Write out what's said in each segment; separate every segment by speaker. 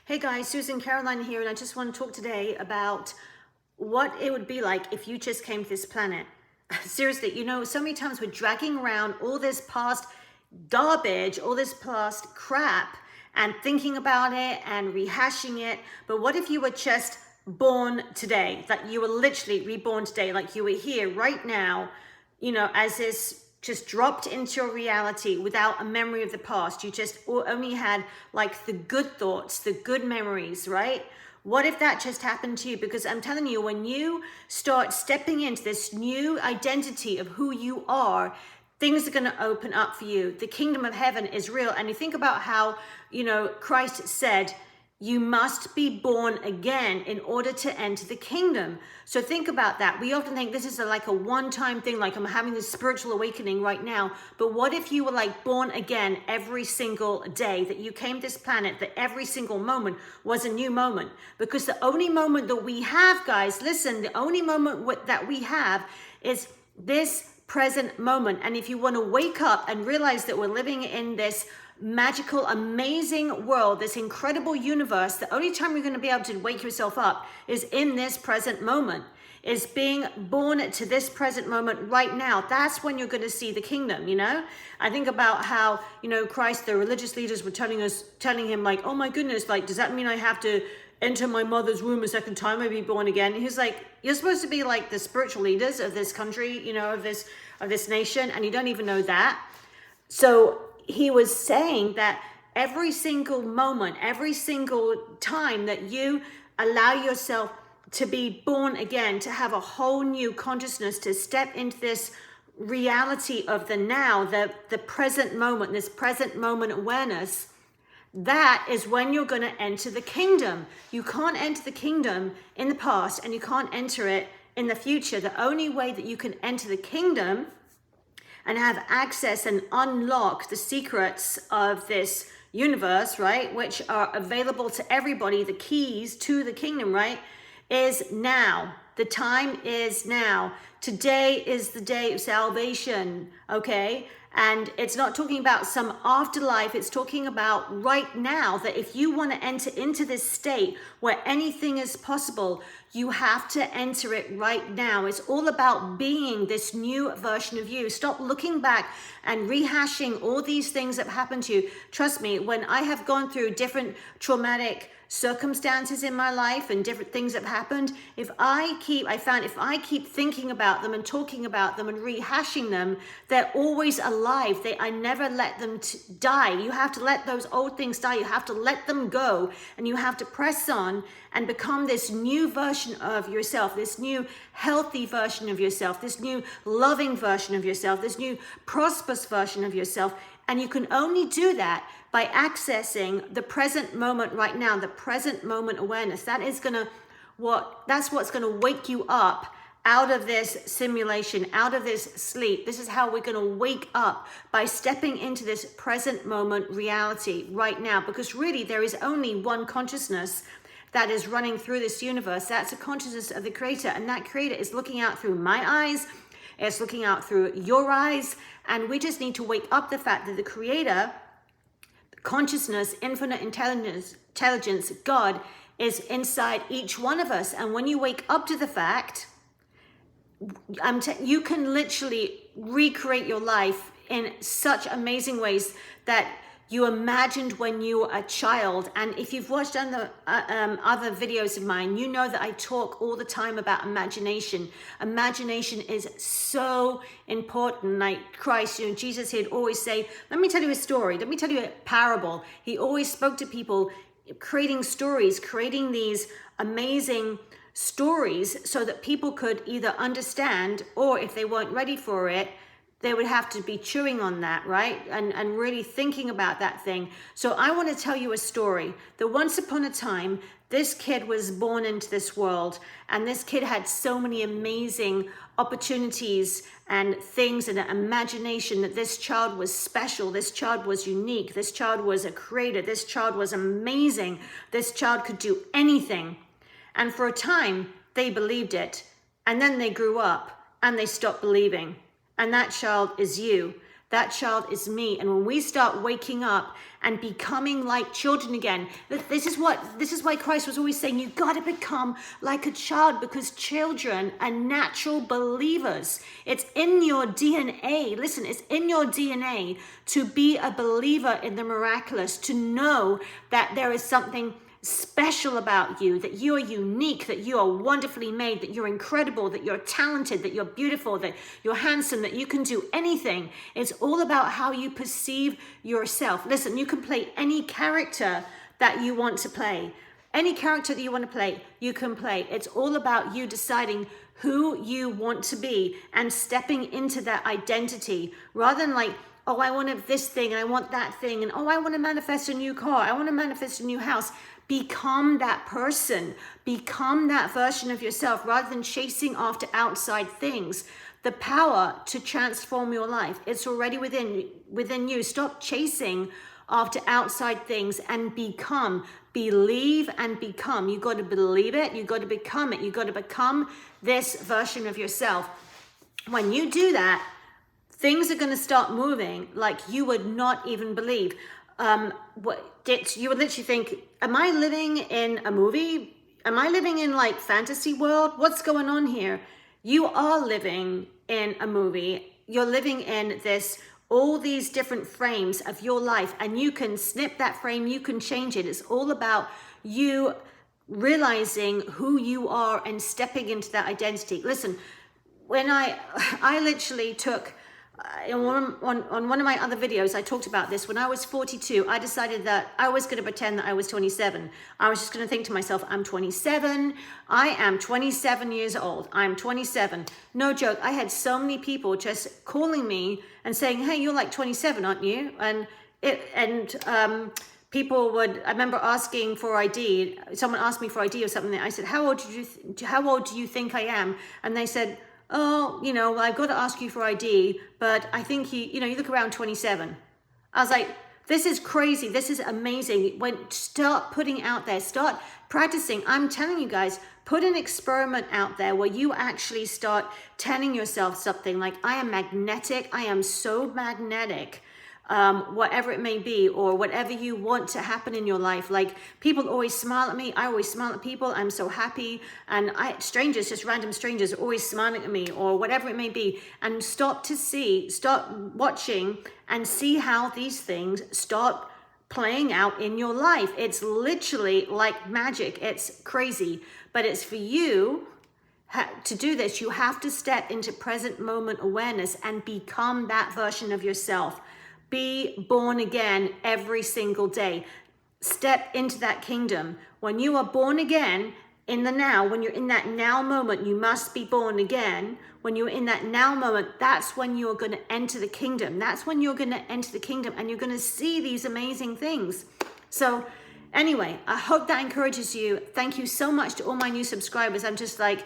Speaker 1: Hey guys, Susan Caroline here, and I just want to talk today about what it would be like if you just came to this planet. Seriously, so many times we're dragging around all this past garbage, all this past crap, and thinking about it and rehashing it. But what if you were just born today? Like you were literally reborn today, like you were here right now, as this just dropped into your reality without a memory of the past. You just only had like the good thoughts, the good memories, right? What if that just happened to you? Because I'm telling you, when you start stepping into this new identity of who you are, things are going to open up for you. The kingdom of heaven is real. And you think about how, Christ said, you must be born again in order to enter the kingdom. So think about that. We often think this is like a one-time thing, like I'm having this spiritual awakening right now. But what if you were like born again every single day, that you came to this planet, that every single moment was a new moment? Because the only moment that we have, guys, listen, the only moment that we have is this present moment. And if you want to wake up and realize that we're living in this magical, amazing world, this incredible universe, the only time you're going to be able to wake yourself up is in this present moment, is being born to this present moment right now. That's when you're going to see the kingdom. I think about how, Christ, the religious leaders were telling him like, oh my goodness, like, does that mean I have to enter my mother's womb a second time and be born again? And he's like, you're supposed to be like the spiritual leaders of this country, of this nation, and you don't even know that. So he was saying that every single moment, every single time that you allow yourself to be born again, to have a whole new consciousness, to step into this reality of the now, the present moment, this present moment awareness, that is when you're going to enter the kingdom. You can't enter the kingdom in the past, and you can't enter it in the future. The only way that you can enter the kingdom and have access and unlock the secrets of this universe, right, which are available to everybody, the keys to the kingdom, right, is now. The time is now. Today is the day of salvation, okay? And it's not talking about some afterlife. It's talking about right now, that if you want to enter into this state where anything is possible, you have to enter it right now. It's all about being this new version of you. Stop looking back and rehashing all these things that happened to you. Trust me, when I have gone through different traumatic circumstances in my life and different things that have happened, if I keep thinking about them and talking about them and rehashing them, they're always alive. I never let them die. You have to let those old things die. You have to let them go, and you have to press on and become this new version of yourself, this new healthy version of yourself, this new loving version of yourself, this new prosperous version of yourself. And you can only do that by accessing the present moment right now, the present moment awareness. That's what's gonna wake you up out of this simulation, out of this sleep. This is how we're gonna wake up, by stepping into this present moment reality right now. Because really there is only one consciousness that is running through this universe. That's the consciousness of the creator. And that creator is looking out through my eyes, it's looking out through your eyes. And we just need to wake up the fact that the creator, consciousness, infinite intelligence, God, is inside each one of us. And when you wake up to the fact, you can literally recreate your life in such amazing ways that you imagined when you were a child. And if you've watched other videos of mine, you know that I talk all the time about imagination. Imagination is so important. Like Christ, Jesus, he'd always say, let me tell you a story. Let me tell you a parable. He always spoke to people, creating stories, creating these amazing stories so that people could either understand, or if they weren't ready for it, they would have to be chewing on that, right? And really thinking about that thing. So I want to tell you a story that once upon a time, this kid was born into this world, and this kid had so many amazing opportunities and things and imagination, that this child was special, this child was unique, this child was a creator, this child was amazing, this child could do anything. And for a time, they believed it. And then they grew up and they stopped believing. And that child is you. That child is me. And when we start waking up and becoming like children again, this is why Christ was always saying, you got to become like a child, because children are natural believers. It's in your DNA. Listen, it's in your DNA to be a believer in the miraculous, to know that there is something special about you, that you are unique, that you are wonderfully made, that you're incredible, that you're talented, that you're beautiful, that you're handsome, that you can do anything. It's all about how you perceive yourself. Listen, you can play any character that you want to play. Any character that you want to play, you can play. It's all about you deciding who you want to be and stepping into that identity, rather than like, oh, I want this thing and I want that thing, and oh, I want to manifest a new car, I want to manifest a new house. Become that person, become that version of yourself, rather than chasing after outside things. The power to transform your life, it's already within you. Stop chasing after outside things and become. Believe and become. You got to believe it, you got to become it, you got to become this version of yourself. When you do that, things are going to start moving like you would not even believe. You would literally think, am I living in a movie? Am I living in like fantasy world? What's going on here? You are living in a movie. You're living in all these different frames of your life, and you can snip that frame, you can change it. It's all about you realizing who you are and stepping into that identity. Listen, when I literally took, on one of my other videos, I talked about this. When I was 42, I decided that I was going to pretend that I was 27. I was just going to think to myself, I'm 27. I am 27 years old. I'm 27. No joke. I had so many people just calling me and saying, hey, you're like 27, aren't you? People would, I remember asking for ID. Someone asked me for ID or something. I said, how old do you think I am? And they said, oh, I've got to ask you for ID, but I think you look around 27. I was like, this is crazy. This is amazing. Start putting out there, start practicing. I'm telling you guys, put an experiment out there where you actually start telling yourself something like, I am magnetic. I am so magnetic. Whatever it may be, or whatever you want to happen in your life. Like, people always smile at me. I always smile at people. I'm so happy. And strangers, just random strangers, always smiling at me, or whatever it may be. And start watching and see how these things start playing out in your life. It's literally like magic. It's crazy. But it's for you to do this. You have to step into present moment awareness and become that version of yourself. Be born again every single day. Step into that kingdom. When you are born again in the now, when you're in that now moment, you must be born again. When you're in that now moment, that's when you're going to enter the kingdom. That's when you're going to enter the kingdom, and you're going to see these amazing things. So anyway, I hope that encourages you. Thank you so much to all my new subscribers. I'm just like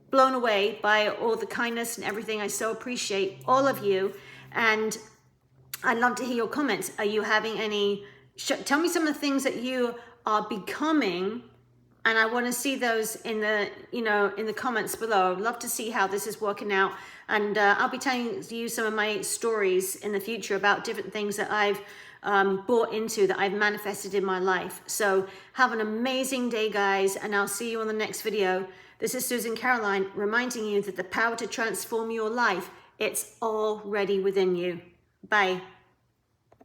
Speaker 1: blown away by all the kindness and everything. I so appreciate all of you. And I'd love to hear your comments. Are you having any, tell me some of the things that you are becoming, and I want to see those in the comments below. I'd love to see how this is working out, and I'll be telling you some of my stories in the future about different things that I've bought into, that I've manifested in my life. So have an amazing day, guys, and I'll see you on the next video. This is Susan Caroline, reminding you that the power to transform your life, it's already within you. Bye.